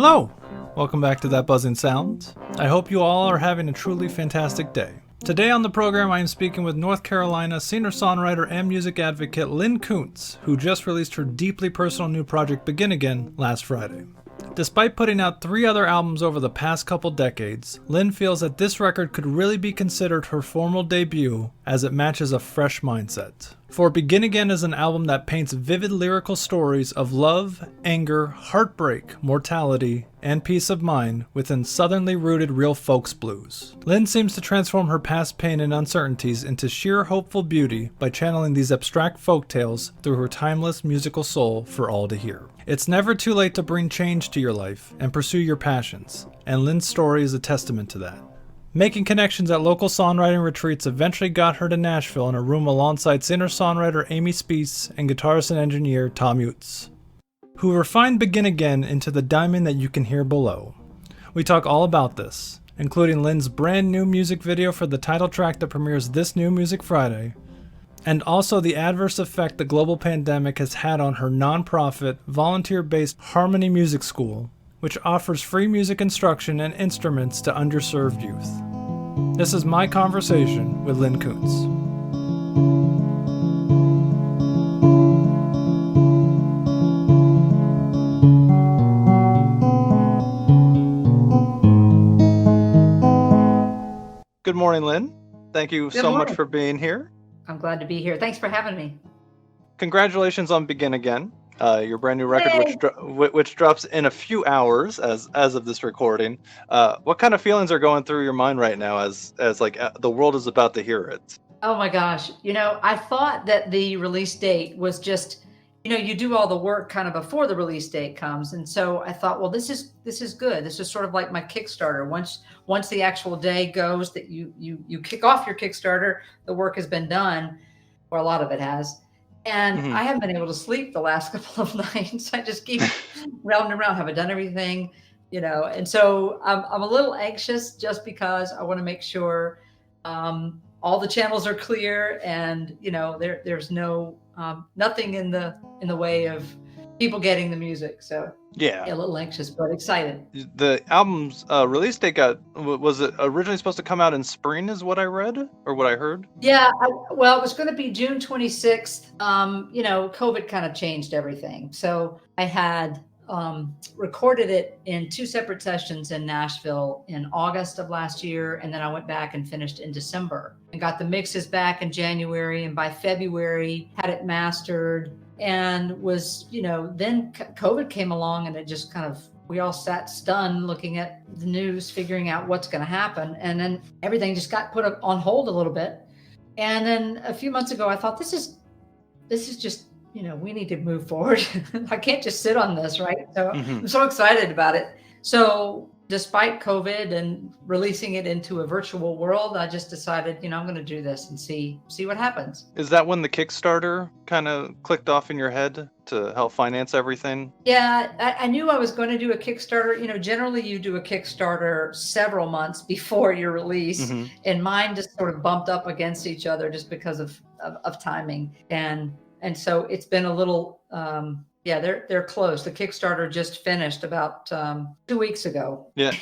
Hello! Welcome back to That Buzzing Sound. I hope you all are having a truly fantastic day. Today on the program I am speaking with North Carolina singer-songwriter and music advocate Lyn Koonce, who just released her deeply personal new project Begin Again last Friday. Despite putting out 3 other albums over the past couple decades, Lyn feels that this record could really be considered her formal debut as it matches a fresh mindset. For Begin Again is an album that paints vivid lyrical stories of love, anger, heartbreak, mortality, and peace of mind within southernly rooted real folks blues. Lyn seems to transform her past pain and uncertainties into sheer hopeful beauty by channeling these abstract folktales through her timeless musical soul for all to hear. It's never too late to bring change to your life and pursue your passions, and Lyn's story is a testament to that. Making connections at local songwriting retreats eventually got her to Nashville in a room alongside singer-songwriter Amy Speace and guitarist and engineer Tom Utz, who refined Begin Again into the diamond that you can hear below. We talk all about this, including Lyn's brand new music video for the title track that premieres this new Music Friday, and also the adverse effect the global pandemic has had on her nonprofit, volunteer-based Harmony Music School, which offers free music instruction and instruments to underserved youth. This is my conversation with Lyn Koonce. Good morning, Lyn. Thank you so much for being here. I'm glad to be here. Thanks for having me. Congratulations on Begin Again, your brand new record, which drops in a few hours as of this recording. What kind of feelings are going through your mind right now as the world is about to hear it? Oh my gosh. I thought that the release date was just, you do all the work kind of before the release date comes. And so I thought, well, this is good. This is sort of like my Kickstarter. Once the actual day goes that you kick off your Kickstarter, the work has been done, or a lot of it has. And I haven't been able to sleep the last couple of nights. I just keep round and round. Have I done everything? And so I'm a little anxious just because I want to make sure all the channels are clear and there's no nothing in the way of people getting the music. So yeah, a little anxious but excited. The album's release date was it originally supposed to come out in spring, is what I read or what I heard? Yeah, it was going to be June 26th. COVID kind of changed everything. So I had recorded it in 2 separate sessions in Nashville in August of last year, and then I went back and finished in December and got the mixes back in January, and by February had it mastered. And was, then COVID came along and it just kind of, we all sat stunned looking at the news, figuring out what's going to happen. And then everything just got put on hold a little bit. And then a few months ago, I thought, this is just, we need to move forward. I can't just sit on this, right? So I'm so excited about it. So despite COVID and releasing it into a virtual world, I just decided, I'm going to do this and see what happens. Is that when the Kickstarter kind of clicked off in your head to help finance everything? Yeah, I knew I was going to do a Kickstarter. Generally you do a Kickstarter several months before your release, and mine just sort of bumped up against each other just because of timing. And so it's been a little, they're close. The Kickstarter just finished about 2 weeks ago. Yeah,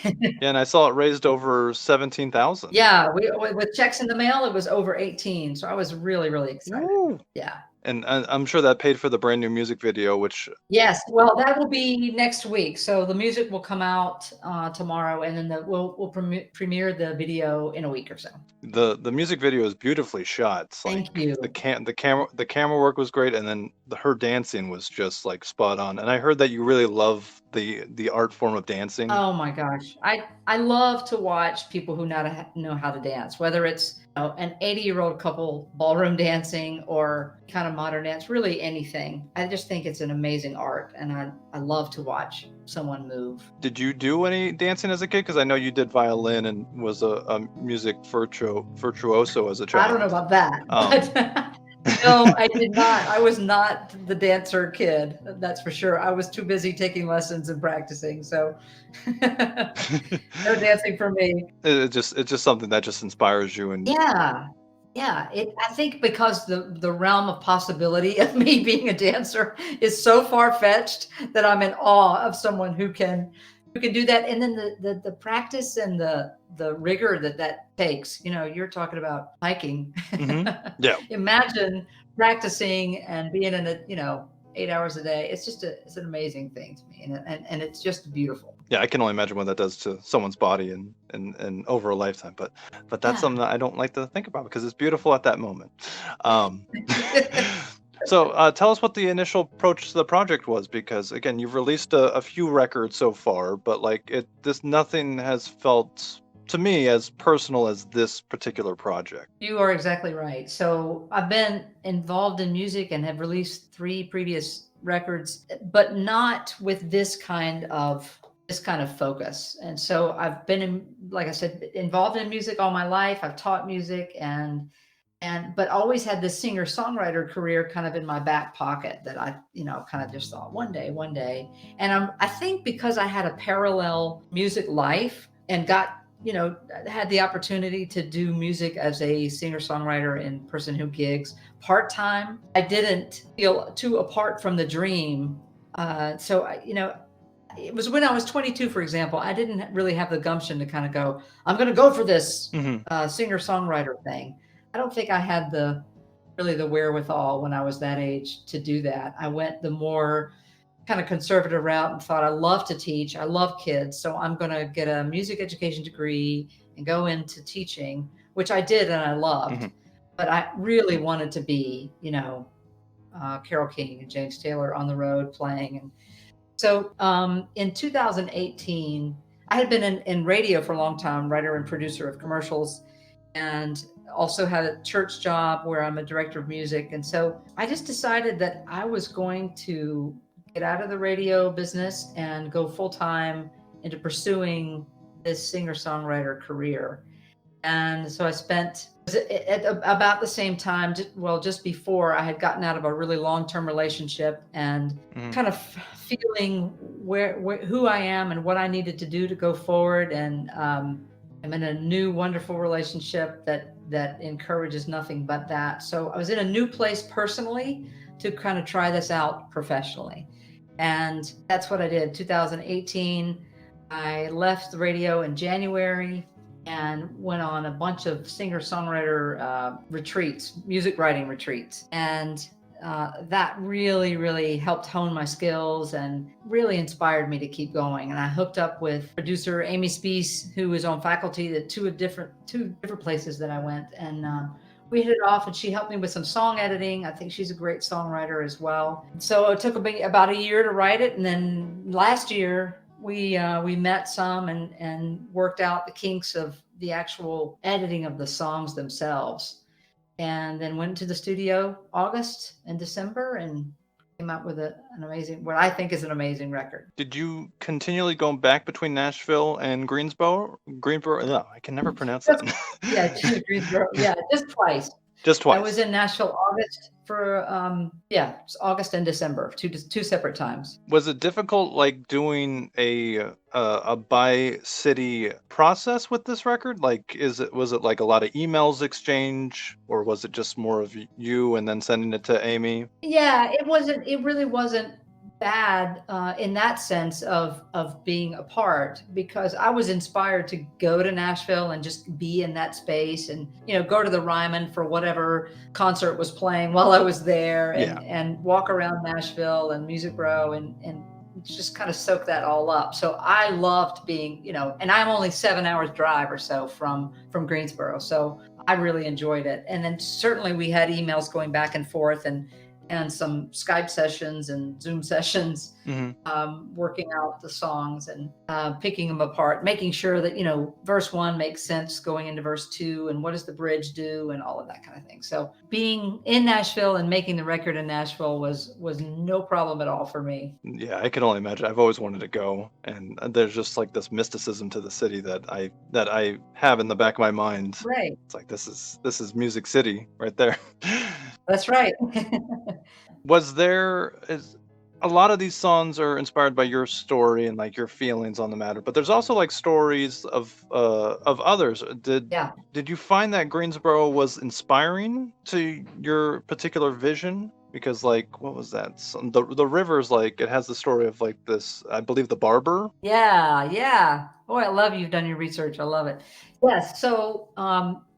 and I saw it raised over 17,000. Yeah, with checks in the mail, it was over 18. So I was really, really excited. Ooh. Yeah. And I'm sure that paid for the brand new music video, which... Yes, well, that will be next week. So the music will come out tomorrow, and then we'll premiere the video in a week or so. The music video is beautifully shot. Thank you. The camera work was great, and then her dancing was just like spot on. And I heard that you really love the art form of dancing. Oh my gosh, I love to watch people who know how to dance, whether it's an 80-year-old couple ballroom dancing or kind of modern dance, really anything. I just think it's an amazing art, and I love to watch someone move. Did you do any dancing as a kid? Because I know you did violin and was a music virtuoso as a child. I don't know about that. But no, I did not. I was not the dancer kid. That's for sure. I was too busy taking lessons and practicing. So no dancing for me. It's just something that just inspires you. And yeah. I think because the realm of possibility of me being a dancer is so far fetched that I'm in awe of someone who can you can do that, and then the practice and the rigor that takes. You're talking about hiking. Yeah. Imagine practicing and being in it, 8 hours a day. It's an amazing thing to me, and it's just beautiful. Yeah, I can only imagine what that does to someone's body and over a lifetime. But that's Yeah. something that I don't like to think about because it's beautiful at that moment. Um, so tell us what the initial approach to the project was, because again, you've released a few records so far, but like nothing has felt to me as personal as this particular project. You are exactly right. So I've been involved in music and have released 3 previous records, but not with this kind of focus. And so I've been like I said, involved in music all my life. I've taught music but always had this singer-songwriter career kind of in my back pocket that I, kind of just thought one day. And I think because I had a parallel music life and had the opportunity to do music as a singer-songwriter and person who gigs part-time, I didn't feel too apart from the dream. It was when I was 22, for example, I didn't really have the gumption to kind of go, I'm going to go for this singer-songwriter thing. I don't think I had the wherewithal when I was that age to do that. I went the more kind of conservative route and thought, I love to teach. I love kids. So I'm going to get a music education degree and go into teaching, which I did and I loved. But I really wanted to be, Carole King and James Taylor on the road playing. And so in 2018, I had been in radio for a long time, writer and producer of commercials, and also had a church job where I'm a director of music. And so I just decided that I was going to get out of the radio business and go full time into pursuing this singer-songwriter career. And so I spent at about the same time, just before, I had gotten out of a really long-term relationship and kind of feeling who I am and what I needed to do to go forward. And I'm in a new, wonderful relationship that encourages nothing but that. So I was in a new place personally to kind of try this out professionally. And that's what I did. 2018, I left the radio in January and went on a bunch of singer-songwriter retreats, music writing retreats. And that really, really helped hone my skills and really inspired me to keep going. And I hooked up with producer Amy Spees, who was on faculty at two different places that I went. And we hit it off, and she helped me with some song editing. I think she's a great songwriter as well. So it took me about a year to write it. And then last year, we met some and worked out the kinks of the actual editing of the songs themselves, and then went to the studio August and December and came out with what I think is an amazing record. Did you continually go back between Nashville and Greensboro? No, I can never pronounce that. Yeah, Greensboro. Yeah, just twice. Just twice. I was in Nashville August for August and December, two separate times. Was it difficult, like doing a by city process with this record? Like, was it like a lot of emails exchange, or was it just more of you and then sending it to Amy? Yeah, it really wasn't bad in that sense of being apart, because I was inspired to go to Nashville and just be in that space and go to the Ryman for whatever concert was playing while I was there, and walk around Nashville and Music Row and just kind of soak that all up. So I loved being, and I'm only 7 hours drive or so from Greensboro, so I really enjoyed it. And then certainly we had emails going back and forth and some Skype sessions and Zoom sessions, working out the songs and picking them apart, making sure that, verse 1 makes sense going into verse 2, and what does the bridge do, and all of that kind of thing. So being in Nashville and making the record in Nashville was no problem at all for me. Yeah, I can only imagine. I've always wanted to go, and there's just like this mysticism to the city that I have in the back of my mind. Right. It's like this is Music City right there. That's right. A lot of these songs are inspired by your story and like your feelings on the matter, but there's also like stories of others. Did you find that Greensboro was inspiring to your particular vision? because like what was that? The river's like it has the story of like this, I believe the barber. Yeah, yeah. Oh, I love you've done your research. I love it. Yes. So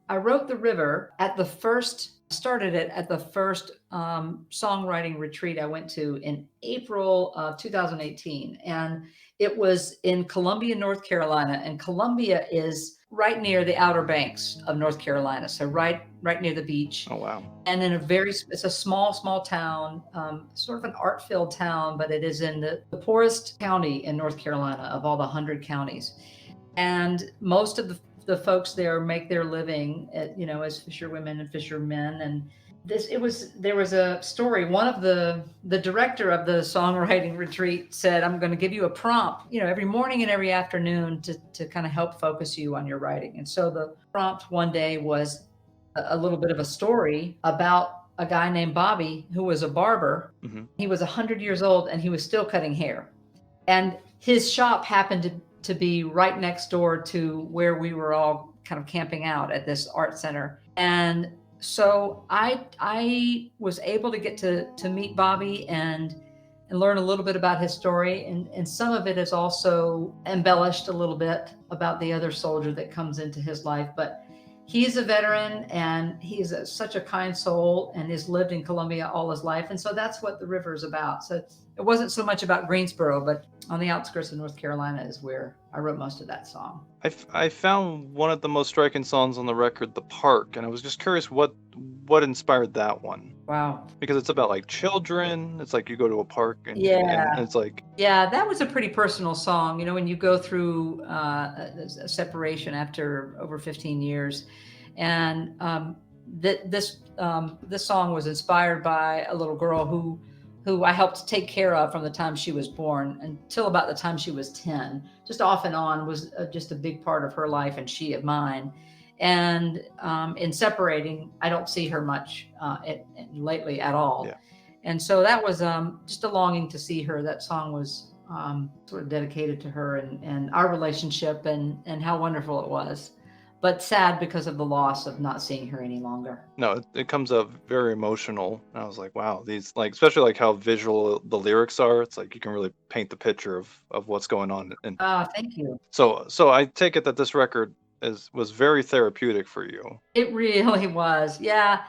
I wrote The River at the first, started it at the first songwriting retreat I went to in April of 2018. And it was in Columbia, North Carolina. And Columbia is right near the Outer Banks of North Carolina. So right near the beach. Oh wow. And in it's a small town, sort of an art-filled town, but it is in the poorest county in North Carolina of all the 100 counties. And most of the folks there make their living at, as fisherwomen and fishermen. And there was a story. One of the director of the songwriting retreat said, I'm going to give you a prompt, every morning and every afternoon to kind of help focus you on your writing. And so the prompt one day was a little bit of a story about a guy named Bobby who was a barber. Mm-hmm. He was 100 years old and he was still cutting hair. And his shop happened to be right next door to where we were all kind of camping out at this art center. And so I was able to get to meet Bobby and learn a little bit about his story. And some of it is also embellished a little bit about the other soldier that comes into his life. But he's a veteran and he's such a kind soul and has lived in Columbia all his life. And so that's what The River is about. So it wasn't so much about Greensboro, but on the outskirts of North Carolina is where I wrote most of that song. I found one of the most striking songs on the record, The Park, and I was just curious what inspired that one. Wow. Because it's about like children. It's like you go to a park and it's like, yeah, that was a pretty personal song. When you go through a separation after over 15 years, and this song was inspired by a little girl who I helped take care of from the time she was born until about the time she was 10. Just off and on was just a big part of her life and she of mine. And in separating, I don't see her much lately at all. Yeah. And so that was just a longing to see her. That song was sort of dedicated to her and our relationship and how wonderful it was. But sad because of the loss of not seeing her any longer. No, it comes up very emotional. And I was like, wow, these like, especially like how visual the lyrics are. It's like you can really paint the picture of what's going on. And Thank you. so I take it that this record was very therapeutic for you. It really was. Yeah.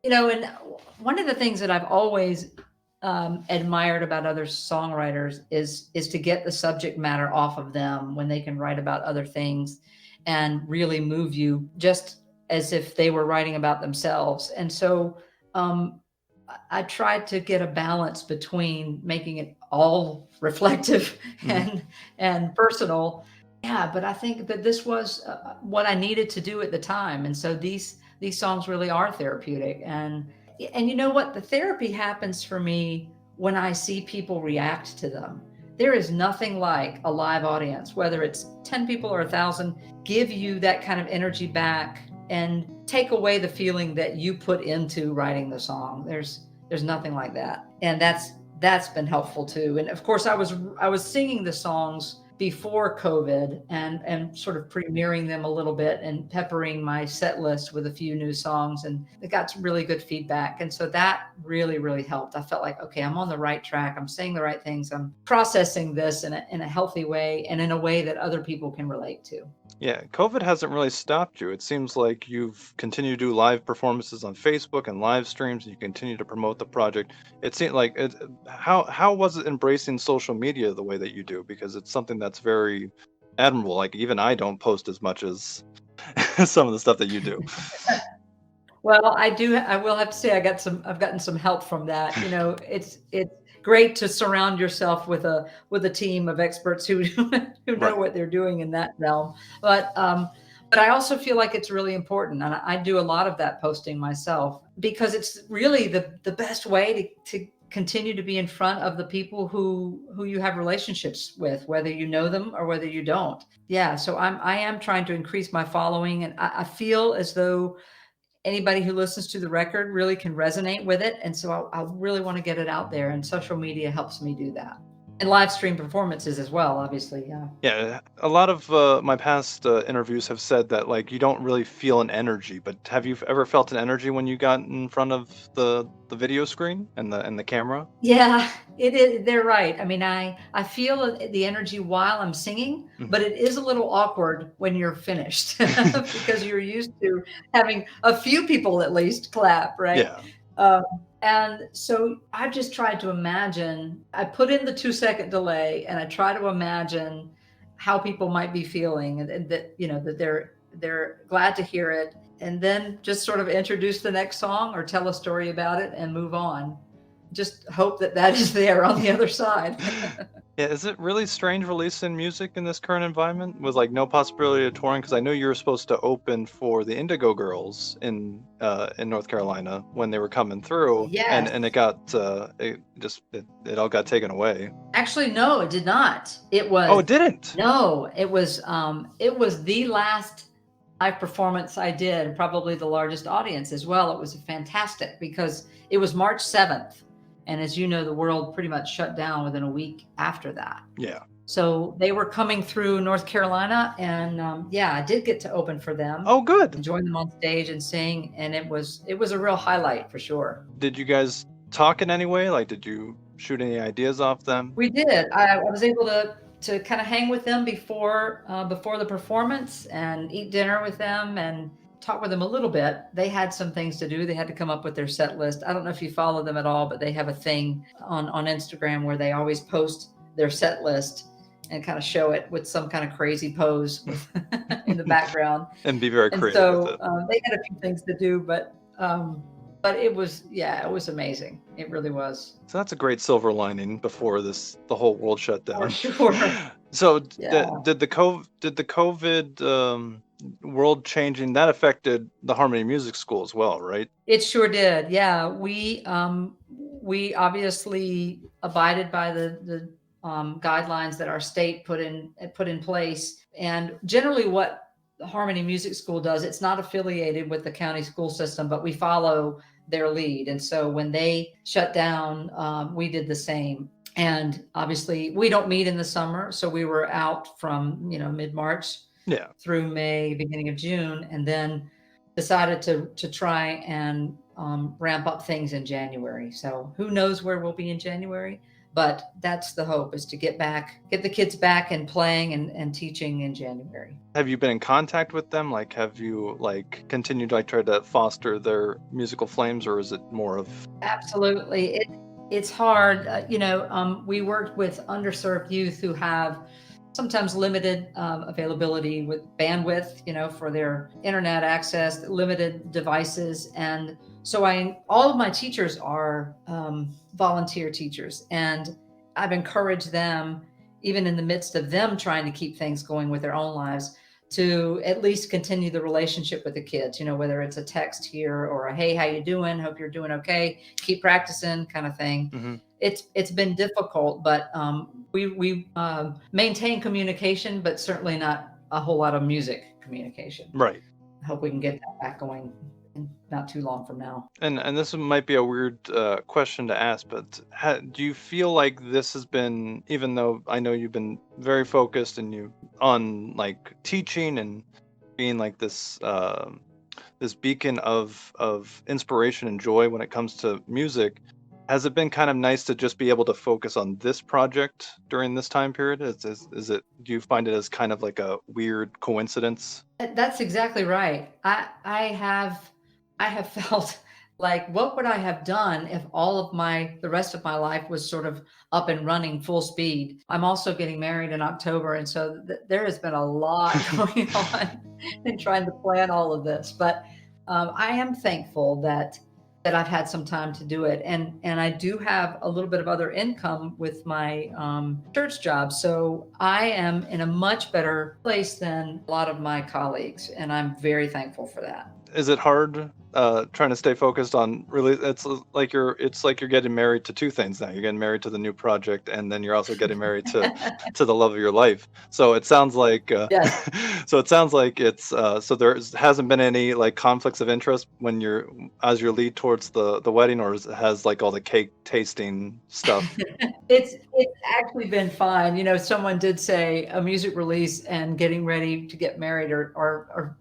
And one of the things that I've always admired about other songwriters is to get the subject matter off of them when they can write about other things and really move you just as if they were writing about themselves. And so I tried to get a balance between making it all reflective and personal. Yeah, but I think that this was what I needed to do at the time. And so these songs really are therapeutic. And you know what? The therapy happens for me when I see people react to them. There is nothing like a live audience, whether it's 10 people or 1,000, give you that kind of energy back and take away the feeling that you put into writing the song. There's nothing like that. And that's been helpful too. And of course I was singing the songs before COVID and sort of premiering them a little bit and peppering my set list with a few new songs, and it got some really good feedback. And so that really, really helped. I felt like, okay, I'm on the right track. I'm saying the right things. I'm processing this in a healthy way and in a way that other people can relate to. Yeah, COVID hasn't really stopped you. It seems like you've continued to do live performances on Facebook and live streams, and you continue to promote the project. It seemed like how was it embracing social media the way that you do? Because it's something that's very admirable. Like even I don't post as much as some of the stuff that you do. Well, I will have to say I've gotten some help from that. It's great to surround yourself with a team of experts who know Right. what they're doing in that realm. But I also feel like it's really important, and I do a lot of that posting myself because it's really the best way to continue to be in front of the people who you have relationships with, whether you know them or whether you don't. Yeah, so I am trying to increase my following, and I feel as though anybody who listens to the record really can resonate with it. And so I really want to get it out there, and social media helps me do that. And live stream performances as well, obviously. Yeah. Yeah, a lot of my past interviews have said that like you don't really feel an energy, but have you ever felt an energy when you got in front of the video screen and the camera? Yeah, it is. They're right. I mean, I feel the energy while I'm singing, Mhm. but it is a little awkward when you're finished because you're used to having a few people at least clap, right? Yeah. Um, and so I've just tried to imagine. I put in the 2 second delay, and I try to imagine how people might be feeling, and that that they're glad to hear it, and then just sort of introduce the next song or tell a story about it and move on. Just hope that that is there on the other side. Yeah, is it really strange releasing music in this current environment with like no possibility of touring? Because I know you were supposed to open for the Indigo Girls in North Carolina when they were coming through, Yes. and it all got taken away. Actually, no, it did not. It Oh, was it didn't. no, it was the last live performance I did, probably the largest audience as well. It was fantastic because it was March 7th. And as you know, the world pretty much shut down within a week after that. Yeah. So they were coming through North Carolina, and yeah, I did get to open for them Oh, good. and join them on stage and sing, and it was a real highlight for sure. Did you guys talk in any way? Like, did you shoot any ideas off them? We did. I was able to kind of hang with them before the performance and eat dinner with them and talk with them a little bit. They had some things to do. They had to come up with their set list. I don't know if you follow them at all, but they have a thing on Instagram where they always post their set list and kind of show it with some kind of crazy pose in the background. And be very And creative with so it. they had a few things to do, but it was, yeah, it was amazing. It really was. So that's a great silver lining before the whole world shut For down. sure. So Yeah. did the COVID world changing that affected the Harmony Music School as well, right? It sure did. Yeah, we obviously abided by the guidelines that our state put in place. And generally, what the Harmony Music School does, it's not affiliated with the county school system, but we follow their lead. And so when they shut down, we did the same. And obviously, we don't meet in the summer, so we were out from mid-March Yeah. through May, beginning of June, and then decided to try and ramp up things in January. So who knows where we'll be in January, but that's the hope, is to get the kids back and playing and teaching in January. Have you been in contact with them? Like, have you like continued to like try to foster their musical flames, or is it more of Absolutely. It's hard. We worked with underserved youth who have sometimes limited availability with bandwidth, for their internet access, limited devices. And so all of my teachers are volunteer teachers. And I've encouraged them, even in the midst of them trying to keep things going with their own lives, to at least continue the relationship with the kids, whether it's a text here or a, hey, how you doing? Hope you're doing okay. Keep practicing kind of thing. Mhm. It's been difficult, but we maintain communication, but certainly not a whole lot of music communication. right? I hope we can get that back going in not too long from now. And this might be a weird question to ask, but do you feel like this has been, even though I know you've been very focused and you on like teaching and being like this this beacon of inspiration and joy when it comes to music, has it been kind of nice to just be able to focus on this project during this time period? Is it, do you find it as kind of like a weird coincidence? That's exactly right. I have felt like, what would I have done if all of the rest of my life was sort of up and running full speed? I'm also getting married in October, and so there has been a lot going on in trying to plan all of this. But I am thankful that I've had some time to do it, and I do have a little bit of other income with my church job, so I am in a much better place than a lot of my colleagues, and I'm very thankful for that. is it hard trying to stay focused on really? It's like you're getting married to two things now. You're getting married to the new project, and then you're also getting married to the love of your life. So it sounds like Yes. so it sounds like it's so there hasn't been any like conflicts of interest when you're as you lead towards the wedding, or has like all the cake tasting stuff. It's actually been fine. You know, someone did say a music release and getting ready to get married are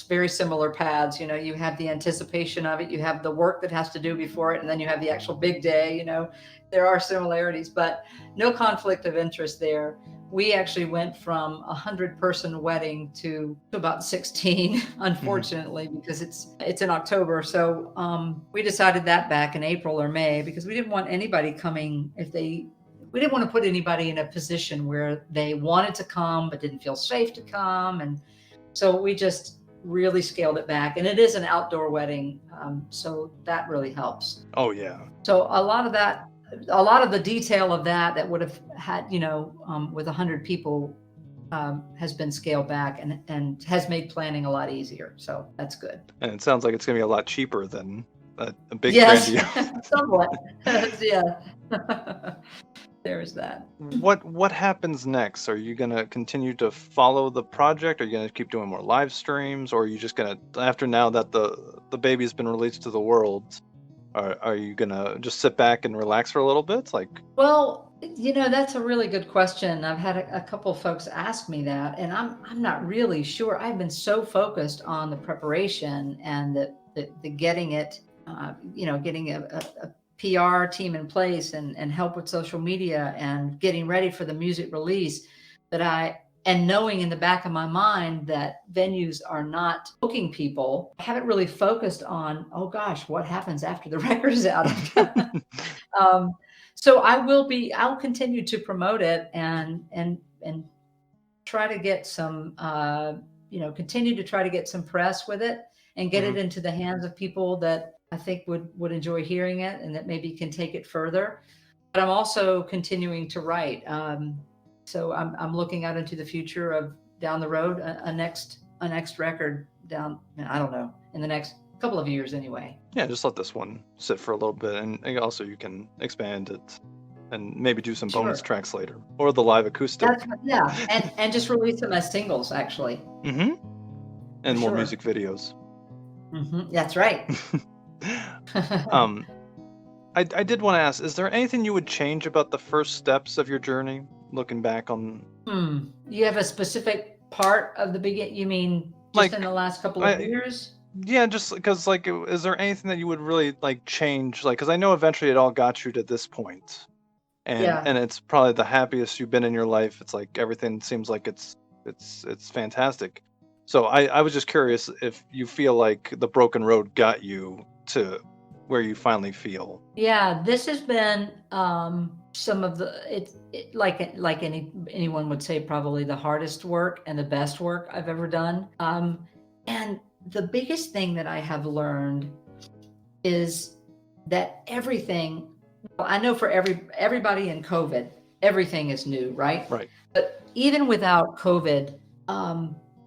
very similar paths. You know, you have the anticipation of it, you have the work that has to do before it, and then you have the actual big day. You know, there are similarities, but no conflict of interest there. We actually went from 100-person wedding to about 16, Mhm. unfortunately, because it's in October. So we decided that back in April or May because we didn't want anybody coming if they we didn't want to put anybody in a position where they wanted to come but didn't feel safe to come. And so we just really scaled it back. And it is an outdoor wedding. So that really helps. Oh yeah. So a lot of the detail of that would have had, with 100 people has been scaled back and has made planning a lot easier. So that's good. And it sounds like it's gonna be a lot cheaper than a big Yes, grandiose. somewhat. Yeah. There's that. What happens next? Are you gonna continue to follow the project? Are you gonna keep doing more live streams, or are you just gonna after now that the baby's been released to the world, are you gonna just sit back and relax for a little bit? Like, Well, that's a really good question. I've had a couple of folks ask me that, and I'm not really sure. I've been so focused on the preparation and the getting it, getting a PR team in place and help with social media and getting ready for the music release and knowing in the back of my mind that venues are not booking people, I haven't really focused on, oh gosh, what happens after the record is out? um, so I'll continue to promote it and try to get some, continue to try to get some press with it and get it Mhm. into the hands of people that I think would enjoy hearing it and that maybe can take it further. But I'm also continuing to write. So I'm looking out into the future of down the road, a next record down, I don't know, in the next couple of years anyway. Yeah, just let this one sit for a little bit, and also you can expand it and maybe do some bonus Sure. tracks later, or the live acoustic. Yeah, and just release them as singles, actually, Hmm. for And more sure. music videos. That's right. um, I did want to ask: is there anything you would change about the first steps of your journey, looking back on, You have a specific part of the begin? You mean just in like, the last couple of I years? yeah, just because like, is there anything that you would really like change? Like, because I know eventually it all got you to this point, and Yeah. and it's probably the happiest you've been in your life. It's like everything seems like it's fantastic. So I was just curious if you feel like the broken road got you to where you finally feel. Yeah, this has been some of like anyone would say, probably the hardest work and the best work I've ever done. And the biggest thing that I have learned is that everything, well, I know for everybody in COVID, everything is new, right? Right. But even without COVID,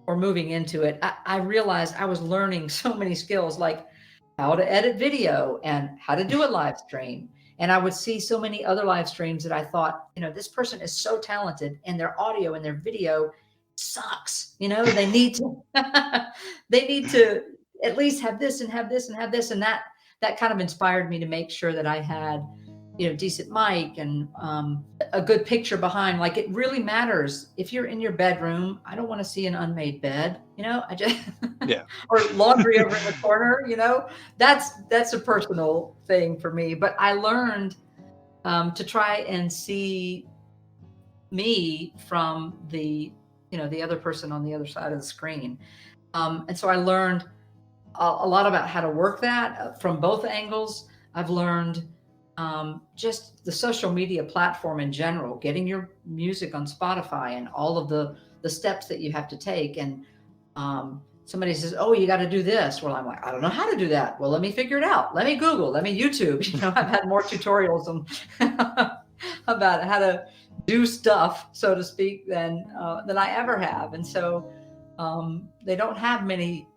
or moving into it, I realized I was learning so many skills, like how to edit video and how to do a live stream. And I would see so many other live streams that I thought, this person is so talented and their audio and their video sucks. They need to at least have this and have this and have this. And that kind of inspired me to make sure that I had, decent mic and a good picture behind. Like, it really matters if you're in your bedroom. I don't want to see an unmade bed, I just Yeah. or laundry over in the corner. That's a personal thing for me. But I learned to try and see me from the other person on the other side of the screen. And so I learned a lot about how to work that from both angles. I've learned just the social media platform in general, getting your music on Spotify and all of the steps that you have to take. And somebody says, "Oh, you got to do this." Well, I'm like, I don't know how to do that. Well, let me figure it out. Let me Google. Let me YouTube. I've had more tutorials about how to do stuff, so to speak, than I ever have. And so they don't have many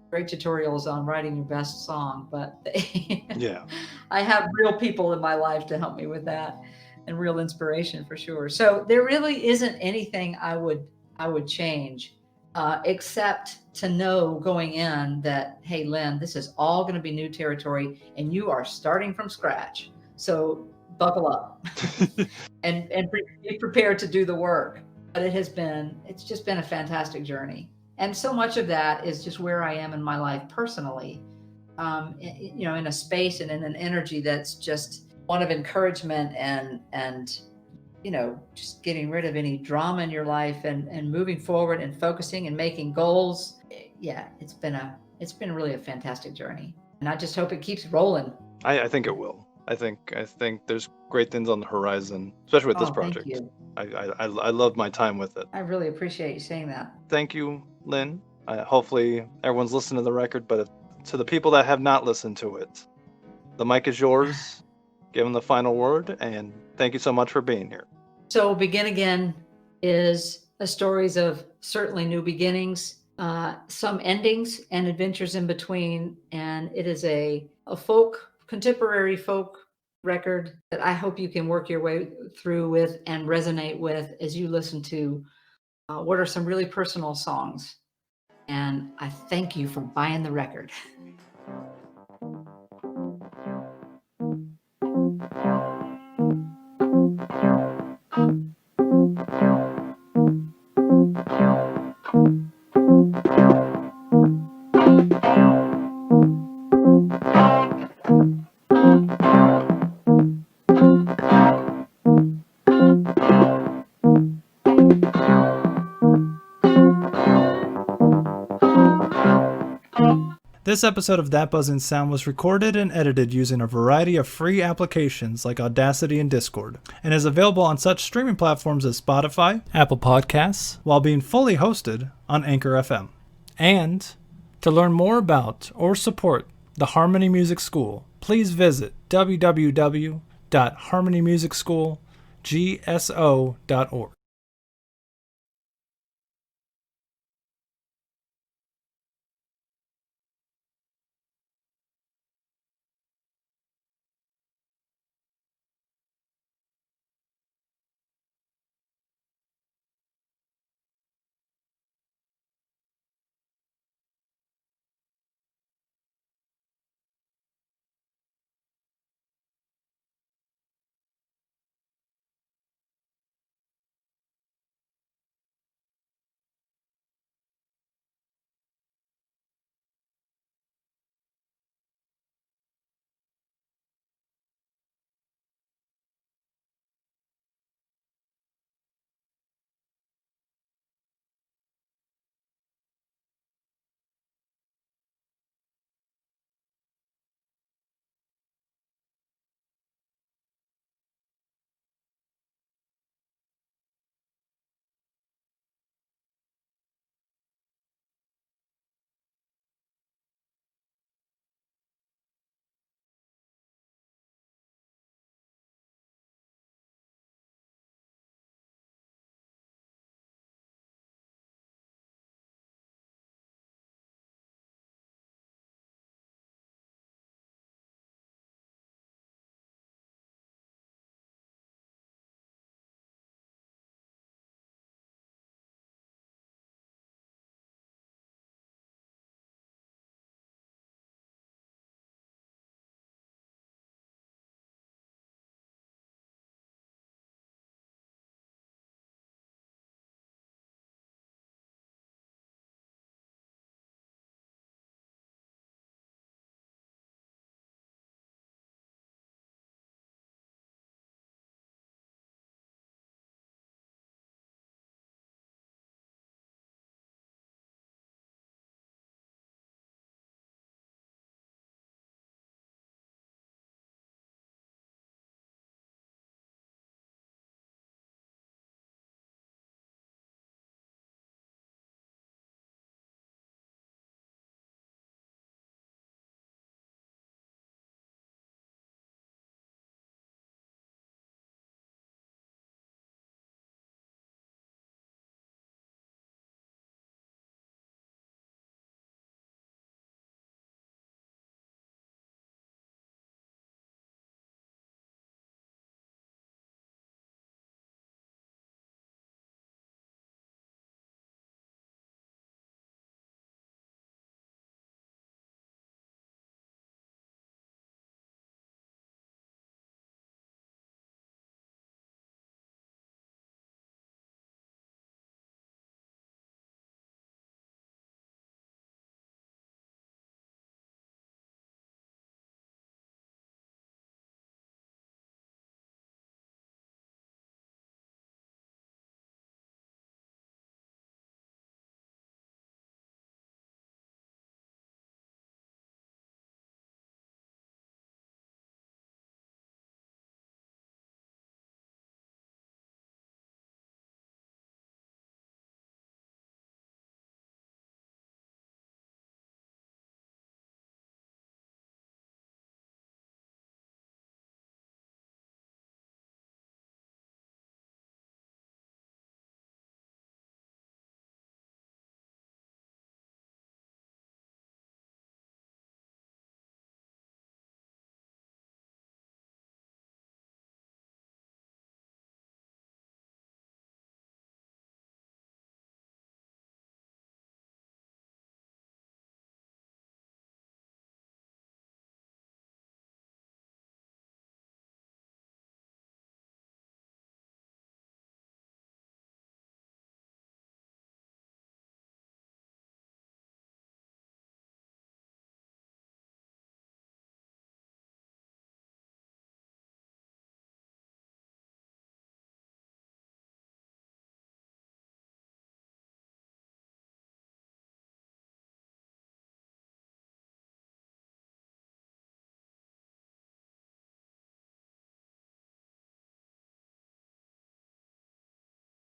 great tutorials on writing your best song, but Yeah. I have real people in my life to help me with that, and real inspiration for sure. So there really isn't anything I would change, except to know going in that, hey, Lyn, this is all going to be new territory, and you are starting from scratch. So buckle up and be prepared to do the work. But it's just been a fantastic journey. And so much of that is just where I am in my life personally, in a space and in an energy that's just one of encouragement and just getting rid of any drama in your life and moving forward and focusing and making goals. Yeah, it's been really a fantastic journey. And I just hope it keeps rolling. I think it will. I think there's great things on the horizon, especially with this project. Thank you. I love my time with it. I really appreciate you saying that. Thank you, Lyn. Hopefully everyone's listened to the record, but to the people that have not listened to it, the mic is yours. Give them the final word, and thank you so much for being here. So Begin Again is a stories of certainly new beginnings, some endings and adventures in between. And it is a contemporary folk record that I hope you can work your way through with and resonate with as you listen to what are some really personal songs. And I thank you for buying the record. This episode of That Buzzin' Sound was recorded and edited using a variety of free applications like Audacity and Discord, and is available on such streaming platforms as Spotify, Apple Podcasts, while being fully hosted on Anchor FM. And to learn more about or support the Harmony Music School, please visit www.harmonymusicschoolgso.org.